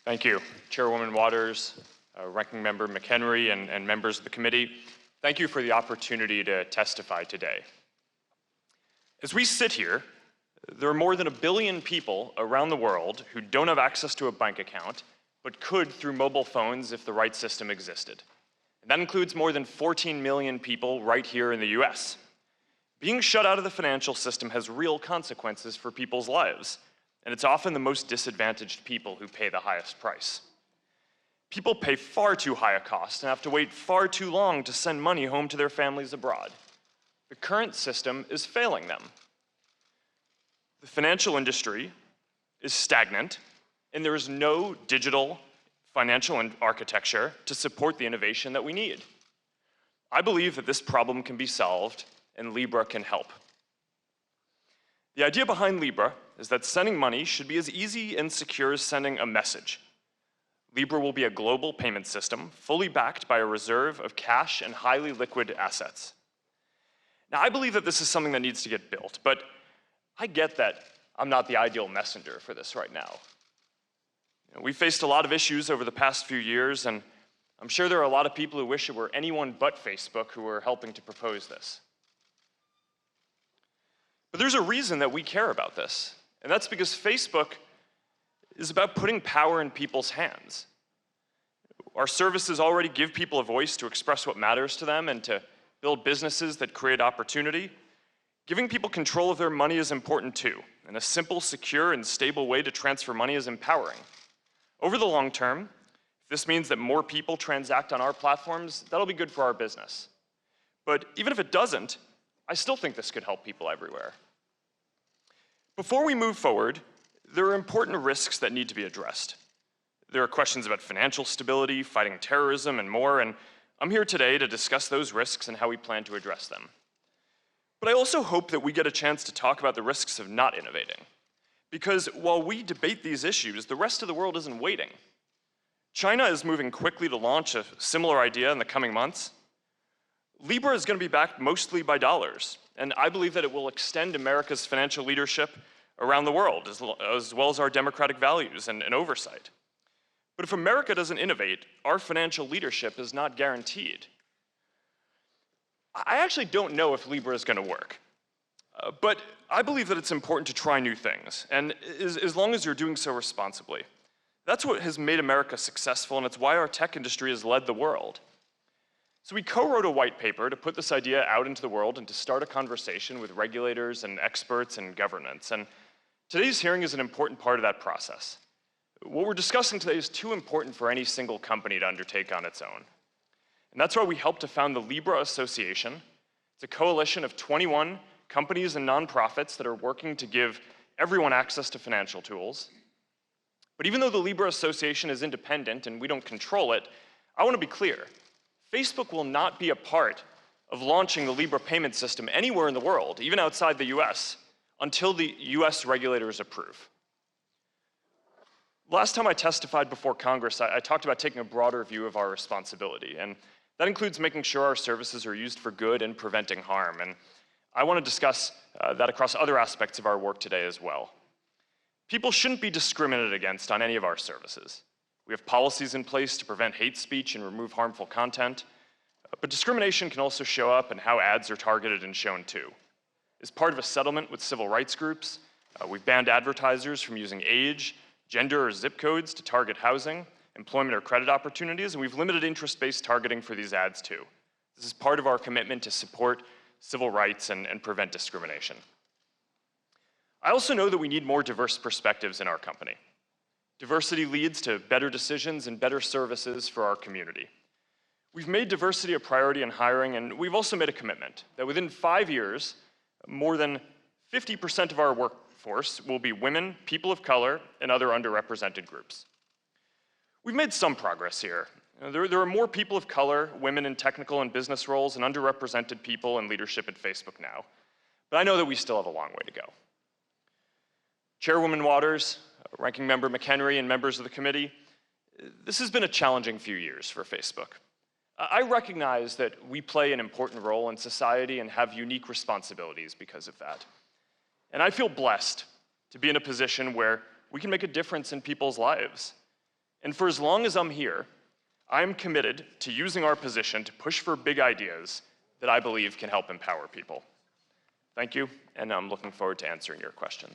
Thank you, Chairwoman Waters, Ranking Member McHenry, and members of the committee. Thank you for the opportunity to testify today. As we sit here, there are more than 1 billion people around the world who don't have access to a bank account, but could through mobile phones if the right system existed. And that includes more than 14 million people right here in the US. Being shut out of the financial system has real consequences for people's lives, and it's often the most disadvantaged people who pay the highest price. People pay far too high a cost and have to wait far too long to send money home to their families abroad. The current system is failing them. The financial industry is stagnant, and there is no digital financial architecture to support the innovation that we need. I believe that this problem can be solved, and Libra can help. The idea behind Libra is that sending money should be as easy and secure as sending a message. Libra will be a global payment system, fully backed by a reserve of cash and highly liquid assets. Now, I believe that this is something that needs to get built, but I get that I'm not the ideal messenger for this right now. We faced a lot of issues over the past few years, and I'm sure there are a lot of people who wish it were anyone but Facebook who were helping to propose this. But there's a reason that we care about this, and that's because Facebook is about putting power in people's hands. Our services already give people a voice to express what matters to them and to build businesses that create opportunity. Giving people control of their money is important too, and a simple, secure, and stable way to transfer money is empowering. Over the long term, if this means that more people transact on our platforms, that'll be good for our business. But even if it doesn't, I still think this could help people everywhere. Before we move forward, there are important risks that need to be addressed. There are questions about financial stability, fighting terrorism, and more, and I'm here today to discuss those risks and how we plan to address them. But I also hope that we get a chance to talk about the risks of not innovating. Because while we debate these issues, the rest of the world isn't waiting. China is moving quickly to launch a similar idea in the coming months. Libra is going to be backed mostly by dollars, and I believe that it will extend America's financial leadership around the world, as well as our democratic values and oversight. But if America doesn't innovate, our financial leadership is not guaranteed. I actually don't know if Libra is going to work. But I believe that it's important to try new things, and as long as you're doing so responsibly. That's what has made America successful, and it's why our tech industry has led the world. So we co-wrote a white paper to put this idea out into the world and to start a conversation with regulators and experts and governments. And today's hearing is an important part of that process. What we're discussing today is too important for any single company to undertake on its own. And that's why we helped to found the Libra Association. It's a coalition of 21 companies and nonprofits that are working to give everyone access to financial tools. But even though the Libra Association is independent and we don't control it, I want to be clear. Facebook will not be a part of launching the Libra payment system anywhere in the world, even outside the US, until the US regulators approve. Last time I testified before Congress, I talked about taking a broader view of our responsibility, and that includes making sure our services are used for good and preventing harm. And I want to discuss that across other aspects of our work today as well. People shouldn't be discriminated against on any of our services. We have policies in place to prevent hate speech and remove harmful content, but discrimination can also show up in how ads are targeted and shown too. As part of a settlement with civil rights groups, we've banned advertisers from using age, gender, or zip codes to target housing, employment, or credit opportunities, and we've limited interest-based targeting for these ads too. This is part of our commitment to support civil rights and prevent discrimination. I also know that we need more diverse perspectives in our company. Diversity leads to better decisions and better services for our community. We've made diversity a priority in hiring, and we've also made a commitment that within 5 years, more than 50% of our workforce will be women, people of color, and other underrepresented groups. We've made some progress here. There are more people of color, women in technical and business roles, and underrepresented people in leadership at Facebook now. But I know that we still have a long way to go. Chairwoman Waters, Ranking Member McHenry, and members of the committee, this has been a challenging few years for Facebook. I recognize that we play an important role in society and have unique responsibilities because of that. And I feel blessed to be in a position where we can make a difference in people's lives. And for as long as I'm here, I'm committed to using our position to push for big ideas that I believe can help empower people. Thank you, and I'm looking forward to answering your questions.